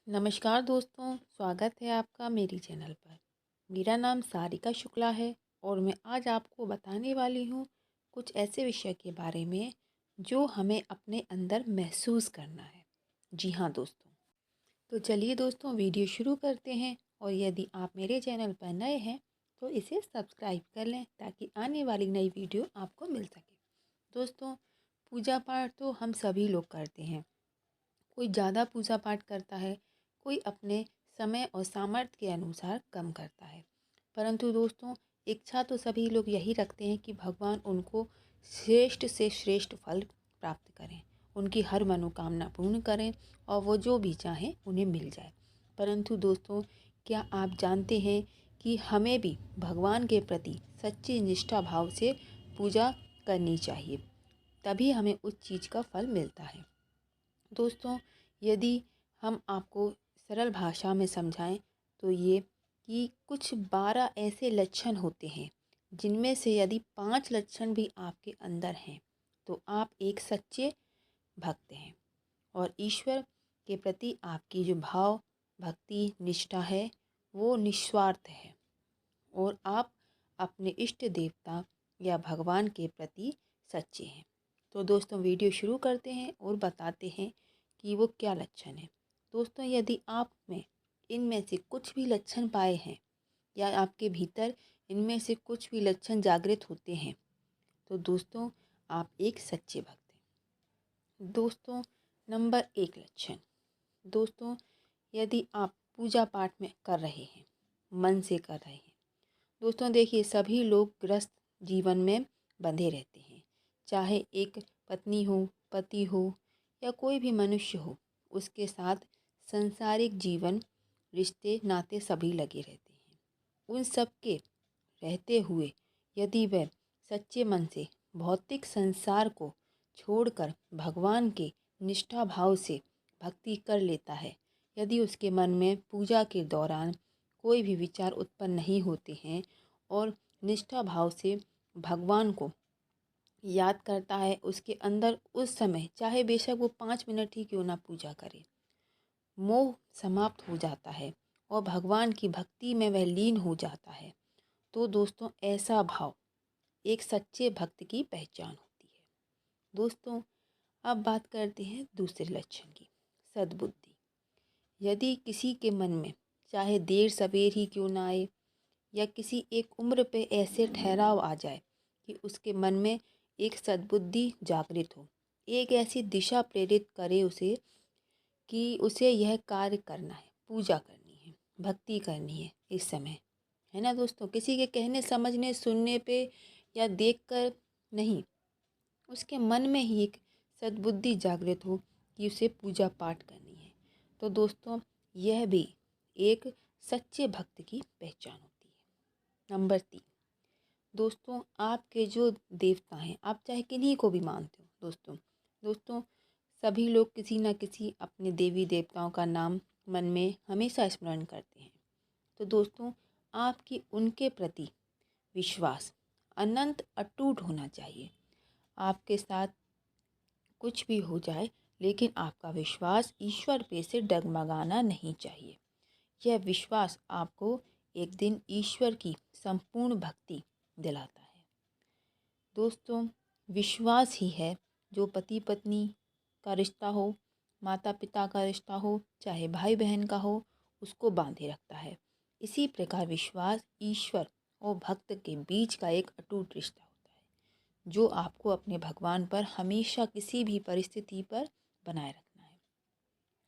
नमस्कार दोस्तों, स्वागत है आपका मेरी चैनल पर। मेरा नाम सारिका शुक्ला है और मैं आज आपको बताने वाली हूँ कुछ ऐसे विषय के बारे में जो हमें अपने अंदर महसूस करना है। जी हाँ दोस्तों, तो चलिए दोस्तों वीडियो शुरू करते हैं। और यदि आप मेरे चैनल पर नए हैं तो इसे सब्सक्राइब कर लें ताकि आने वाली नई वीडियो आपको मिल सके। दोस्तों, पूजा पाठ तो हम सभी लोग करते हैं। कोई ज़्यादा पूजा पाठ करता है, कोई अपने समय और सामर्थ्य के अनुसार कम करता है। परंतु दोस्तों, इच्छा तो सभी लोग यही रखते हैं कि भगवान उनको श्रेष्ठ से श्रेष्ठ फल प्राप्त करें, उनकी हर मनोकामना पूर्ण करें और वो जो भी चाहें उन्हें मिल जाए। परंतु दोस्तों, क्या आप जानते हैं कि हमें भी भगवान के प्रति सच्ची निष्ठा भाव से पूजा करनी चाहिए, तभी हमें उस चीज़ का फल मिलता है। दोस्तों, यदि हम आपको सरल भाषा में समझाएं तो ये कि कुछ 12 ऐसे लक्षण होते हैं जिनमें से यदि 5 लक्षण भी आपके अंदर हैं तो आप एक सच्चे भक्त हैं और ईश्वर के प्रति आपकी जो भाव, भक्ति, निष्ठा है वो निस्वार्थ है और आप अपने इष्ट देवता या भगवान के प्रति सच्चे हैं। तो दोस्तों, वीडियो शुरू करते हैं और बताते हैं कि वो क्या लक्षण है। दोस्तों, यदि आप में इनमें से कुछ भी लक्षण पाए हैं या आपके भीतर इनमें से कुछ भी लक्षण जागृत होते हैं तो दोस्तों, आप एक सच्चे भक्त हैं। दोस्तों, नंबर 1 लक्षण। दोस्तों, यदि आप पूजा पाठ में कर रहे हैं, मन से कर रहे हैं। दोस्तों देखिए, सभी लोग गृहस्थ जीवन में बंधे रहते हैं, चाहे एक पत्नी हो, पति हो या कोई भी मनुष्य हो, उसके साथ सांसारिक जीवन, रिश्ते नाते सभी लगे रहते हैं। उन सब के रहते हुए यदि वह सच्चे मन से भौतिक संसार को छोड़कर भगवान के निष्ठा भाव से भक्ति कर लेता है, यदि उसके मन में पूजा के दौरान कोई भी विचार उत्पन्न नहीं होते हैं और निष्ठा भाव से भगवान को याद करता है, उसके अंदर उस समय चाहे बेशक वो 5 मिनट ही क्यों ना पूजा करे, मोह समाप्त हो जाता है और भगवान की भक्ति में वह लीन हो जाता है, तो दोस्तों ऐसा भाव एक सच्चे भक्त की पहचान होती है। दोस्तों, अब बात करते हैं दूसरे लक्षण की, सद्बुद्धि। यदि किसी के मन में चाहे देर सवेर ही क्यों ना आए या किसी एक उम्र पे ऐसे ठहराव आ जाए कि उसके मन में एक सद्बुद्धि जागृत हो, एक ऐसी दिशा प्रेरित करे उसे कि उसे यह कार्य करना है, पूजा करनी है, भक्ति करनी है इस समय, है ना दोस्तों। किसी के कहने, समझने, सुनने पे या देखकर नहीं, उसके मन में ही एक सद्बुद्धि जागृत हो कि उसे पूजा पाठ करनी है, तो दोस्तों यह भी एक सच्चे भक्त की पहचान होती है। नंबर 3। दोस्तों, आपके जो देवता हैं, आप चाहे किन्हीं को भी मानते हो दोस्तों, दोस्तों सभी लोग किसी न किसी अपने देवी देवताओं का नाम मन में हमेशा स्मरण करते हैं। तो दोस्तों, आपकी उनके प्रति विश्वास अनंत अटूट होना चाहिए। आपके साथ कुछ भी हो जाए लेकिन आपका विश्वास ईश्वर पे से डगमगाना नहीं चाहिए। यह विश्वास आपको एक दिन ईश्वर की संपूर्ण भक्ति दिलाता है। दोस्तों, विश्वास ही है जो पति पत्नी का रिश्ता हो, माता पिता का रिश्ता हो, चाहे भाई बहन का हो, उसको बांधे रखता है। इसी प्रकार विश्वास ईश्वर और भक्त के बीच का एक अटूट रिश्ता होता है जो आपको अपने भगवान पर हमेशा किसी भी परिस्थिति पर बनाए रखना है।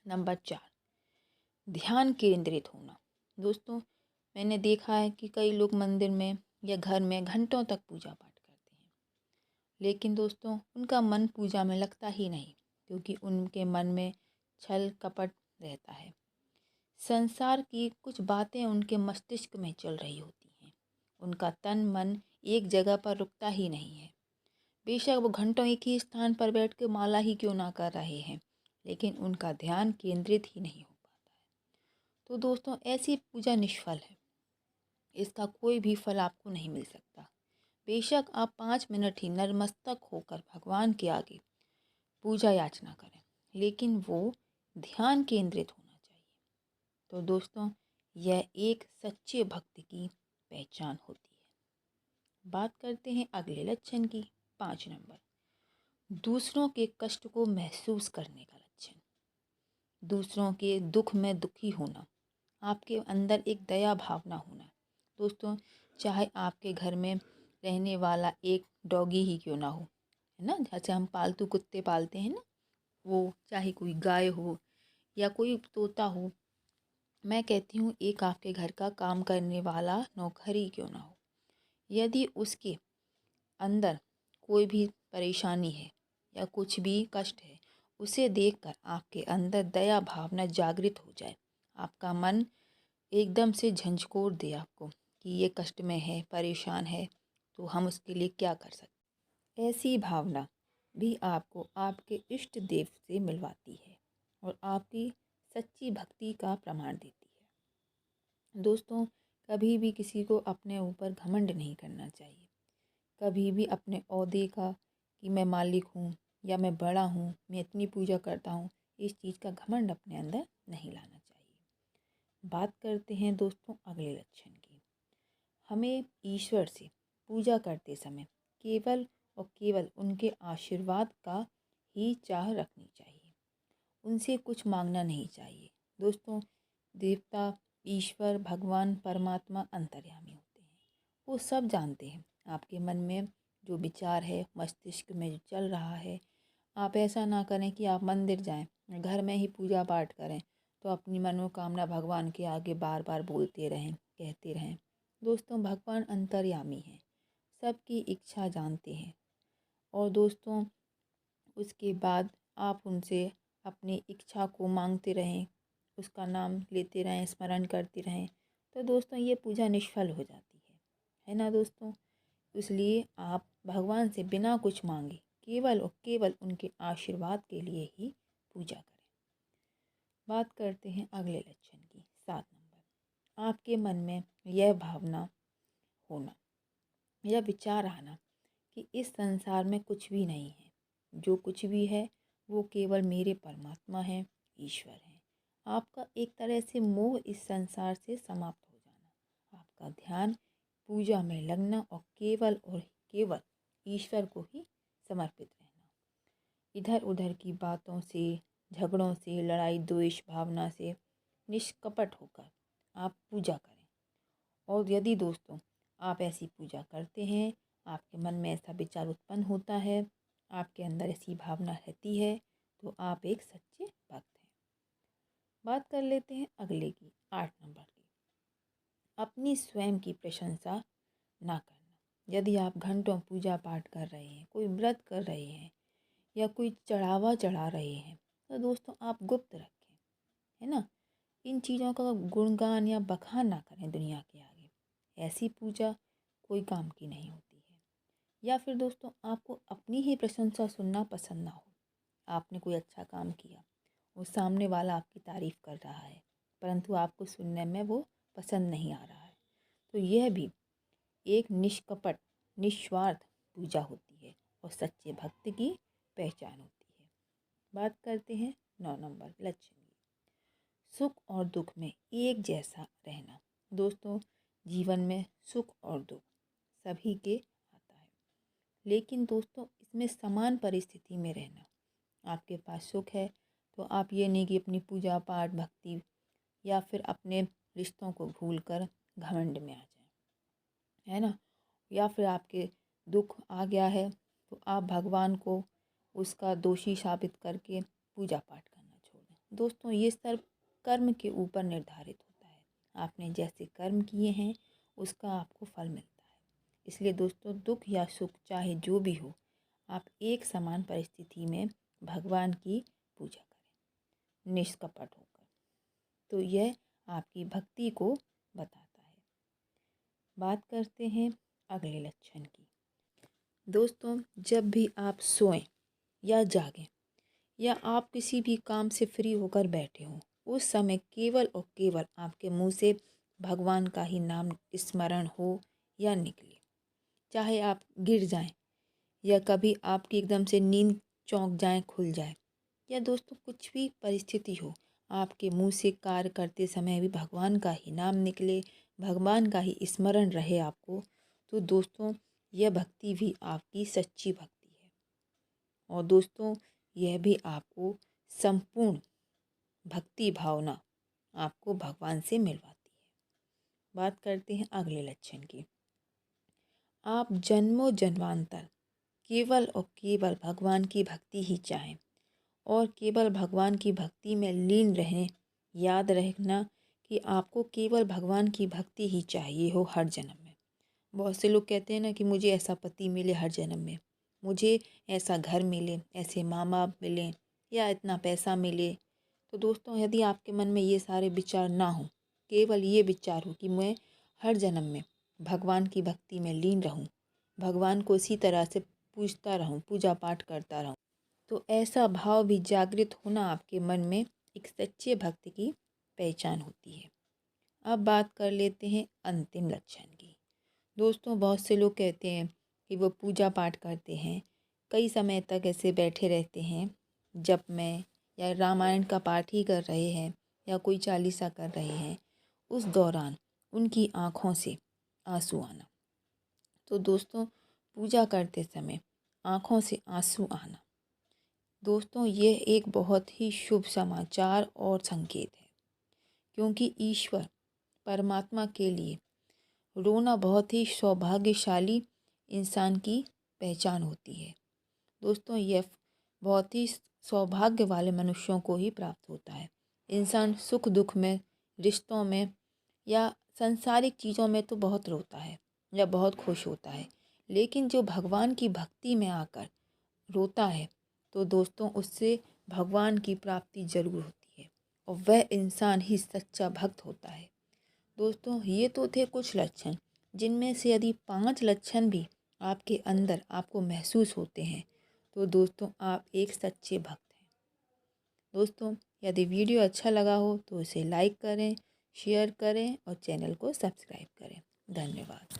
नंबर 4, ध्यान केंद्रित होना। दोस्तों, मैंने देखा है कि कई लोग मंदिर में या घर में घंटों तक पूजा पाठ करते हैं, लेकिन दोस्तों उनका मन पूजा में लगता ही नहीं, क्योंकि उनके मन में छल कपट रहता है। संसार की कुछ बातें उनके मस्तिष्क में चल रही होती हैं, उनका तन मन एक जगह पर रुकता ही नहीं है। बेशक वो घंटों एक ही स्थान पर बैठ के माला ही क्यों ना कर रहे हैं, लेकिन उनका ध्यान केंद्रित ही नहीं हो पाता है। तो दोस्तों, ऐसी पूजा निष्फल है, इसका कोई भी फल आपको नहीं मिल सकता। बेशक आप 5 मिनट ही नतमस्तक होकर भगवान के आगे पूजा याचना करें, लेकिन वो ध्यान केंद्रित होना चाहिए। तो दोस्तों यह एक सच्चे भक्त की पहचान होती है। बात करते हैं अगले लक्षण की, 5 नंबर, दूसरों के कष्ट को महसूस करने का लक्षण। दूसरों के दुख में दुखी होना, आपके अंदर एक दया भावना होना। दोस्तों चाहे आपके घर में रहने वाला एक डॉगी ही क्यों ना हो, है ना, जैसे हम पालतू कुत्ते पालते हैं ना, वो चाहे कोई गाय हो या कोई तोता हो, मैं कहती हूँ एक आपके घर का काम करने वाला नौकर ही क्यों ना हो, यदि उसके अंदर कोई भी परेशानी है या कुछ भी कष्ट है, उसे देखकर आपके अंदर दया भावना जागृत हो जाए, आपका मन एकदम से झंझोर दे आपको कि ये कष्ट में है, परेशान है, तो हम उसके लिए क्या कर सकते, ऐसी भावना भी आपको आपके इष्ट देव से मिलवाती है और आपकी सच्ची भक्ति का प्रमाण देती है। दोस्तों कभी भी किसी को अपने ऊपर घमंड नहीं करना चाहिए। कभी भी अपने ओहदे का कि मैं मालिक हूँ या मैं बड़ा हूँ, मैं इतनी पूजा करता हूँ, इस चीज़ का घमंड अपने अंदर नहीं लाना चाहिए। बात करते हैं दोस्तों अगले लक्षण की। हमें ईश्वर से पूजा करते समय केवल और केवल उनके आशीर्वाद का ही चाह रखनी चाहिए, उनसे कुछ मांगना नहीं चाहिए। दोस्तों देवता, ईश्वर, भगवान, परमात्मा अंतर्यामी होते हैं, वो सब जानते हैं आपके मन में जो विचार है, मस्तिष्क में जो चल रहा है। आप ऐसा ना करें कि आप मंदिर जाएं, घर में ही पूजा पाठ करें, तो अपनी मनोकामना भगवान के आगे बार बार बोलते रहें, कहते रहें। दोस्तों भगवान अंतर्यामी हैं, सबकी इच्छा जानते हैं, और दोस्तों उसके बाद आप उनसे अपनी इच्छा को मांगते रहें, उसका नाम लेते रहें, स्मरण करते रहें, तो दोस्तों ये पूजा निष्फल हो जाती है ना दोस्तों। इसलिए आप भगवान से बिना कुछ मांगे केवल और केवल उनके आशीर्वाद के लिए ही पूजा करें। बात करते हैं अगले लक्षण की, 7 नंबर, आपके मन में यह भावना होना, यह विचार आना कि इस संसार में कुछ भी नहीं है, जो कुछ भी है वो केवल मेरे परमात्मा हैं, ईश्वर हैं। आपका एक तरह से मोह इस संसार से समाप्त हो जाना, आपका ध्यान पूजा में लगना और केवल ईश्वर को ही समर्पित रहना। इधर उधर की बातों से, झगड़ों से, लड़ाई द्वेष भावना से निष्कपट होकर आप पूजा करें। और यदि दोस्तों आप ऐसी पूजा करते हैं, आपके मन में ऐसा विचार उत्पन्न होता है, आपके अंदर ऐसी भावना रहती है, तो आप एक सच्चे भक्त हैं। बात कर लेते हैं अगले की, 8 नंबर की, अपनी स्वयं की प्रशंसा ना करना। यदि आप घंटों पूजा पाठ कर रहे हैं, कोई व्रत कर रहे हैं या कोई चढ़ावा चढ़ा रहे हैं, तो दोस्तों आप गुप्त रखें, है ना। इन चीज़ों का गुणगान या बखान ना करें दुनिया के आगे, ऐसी पूजा कोई काम की नहीं होती है। या फिर दोस्तों आपको अपनी ही प्रशंसा सुनना पसंद ना हो, आपने कोई अच्छा काम किया, वो सामने वाला आपकी तारीफ़ कर रहा है, परंतु आपको सुनने में वो पसंद नहीं आ रहा है, तो यह भी एक निष्कपट निस्वार्थ पूजा होती है और सच्चे भक्त की पहचान होती है। बात करते हैं 9 नंबर लक्षण की, सुख और दुख में एक जैसा रहना। दोस्तों जीवन में सुख और दुख सभी के आता है, लेकिन दोस्तों इसमें समान परिस्थिति में रहना। आपके पास सुख है तो आप ये नहीं कि अपनी पूजा पाठ भक्ति या फिर अपने रिश्तों को भूलकर घमंड में आ जाएं, है ना। या फिर आपके दुख आ गया है तो आप भगवान को उसका दोषी साबित करके पूजा पाठ करना छोड़ दें। दोस्तों ये सब कर्म के ऊपर निर्धारित होता है, आपने जैसे कर्म किए हैं उसका आपको फल मिलता है। इसलिए दोस्तों दुख या सुख चाहे जो भी हो, आप एक समान परिस्थिति में भगवान की पूजा करें निष्कपट होकर, तो यह आपकी भक्ति को बताता है। बात करते हैं अगले लक्षण की। दोस्तों जब भी आप सोएं या जागें या आप किसी भी काम से फ्री होकर बैठे हों, उस समय केवल और केवल आपके मुंह से भगवान का ही नाम स्मरण हो या निकले। चाहे आप गिर जाएं या कभी आपकी एकदम से नींद चौंक जाए, खुल जाए, या दोस्तों कुछ भी परिस्थिति हो, आपके मुंह से कार्य करते समय भी भगवान का ही नाम निकले, भगवान का ही स्मरण रहे आपको, तो दोस्तों यह भक्ति भी आपकी सच्ची भक्ति है। और दोस्तों यह भी आपको संपूर्ण भक्ति भावना आपको भगवान से मिलवाती है। बात करते हैं अगले लक्षण की। आप जन्मों जन्मांतर केवल और केवल भगवान की भक्ति ही चाहें और केवल भगवान की भक्ति में लीन रहें। याद रखना कि आपको केवल भगवान की भक्ति ही चाहिए हो हर जन्म में। बहुत से लोग कहते हैं ना कि मुझे ऐसा पति मिले हर जन्म में, मुझे ऐसा घर मिले, ऐसे माँ बाप मिलें या इतना पैसा मिले। तो दोस्तों यदि आपके मन में ये सारे विचार ना हो, केवल ये विचार हो कि मैं हर जन्म में भगवान की भक्ति में लीन रहूं, भगवान को इसी तरह से पूजता रहूं, पूजा पाठ करता रहूं, तो ऐसा भाव भी जागृत होना आपके मन में एक सच्चे भक्त की पहचान होती है। अब बात कर लेते हैं अंतिम लक्षण की। दोस्तों बहुत से लोग कहते हैं कि वो पूजा पाठ करते हैं, कई समय तक ऐसे बैठे रहते हैं जप में, या रामायण का पाठ ही कर रहे हैं या कोई चालीसा कर रहे हैं, उस दौरान उनकी आँखों से आंसू आना। तो दोस्तों पूजा करते समय आँखों से आंसू आना, दोस्तों ये एक बहुत ही शुभ समाचार और संकेत है, क्योंकि ईश्वर परमात्मा के लिए रोना बहुत ही सौभाग्यशाली इंसान की पहचान होती है। दोस्तों यह बहुत ही सौभाग्य वाले मनुष्यों को ही प्राप्त होता है। इंसान सुख दुख में, रिश्तों में या सांसारिक चीज़ों में तो बहुत रोता है या बहुत खुश होता है, लेकिन जो भगवान की भक्ति में आकर रोता है तो दोस्तों उससे भगवान की प्राप्ति जरूर होती है और वह इंसान ही सच्चा भक्त होता है। दोस्तों ये तो थे कुछ लक्षण, जिनमें से यदि 5 लक्षण भी आपके अंदर आपको महसूस होते हैं तो दोस्तों आप एक सच्चे भक्त हैं। दोस्तों यदि वीडियो अच्छा लगा हो तो इसे लाइक करें, शेयर करें और चैनल को सब्सक्राइब करें। धन्यवाद।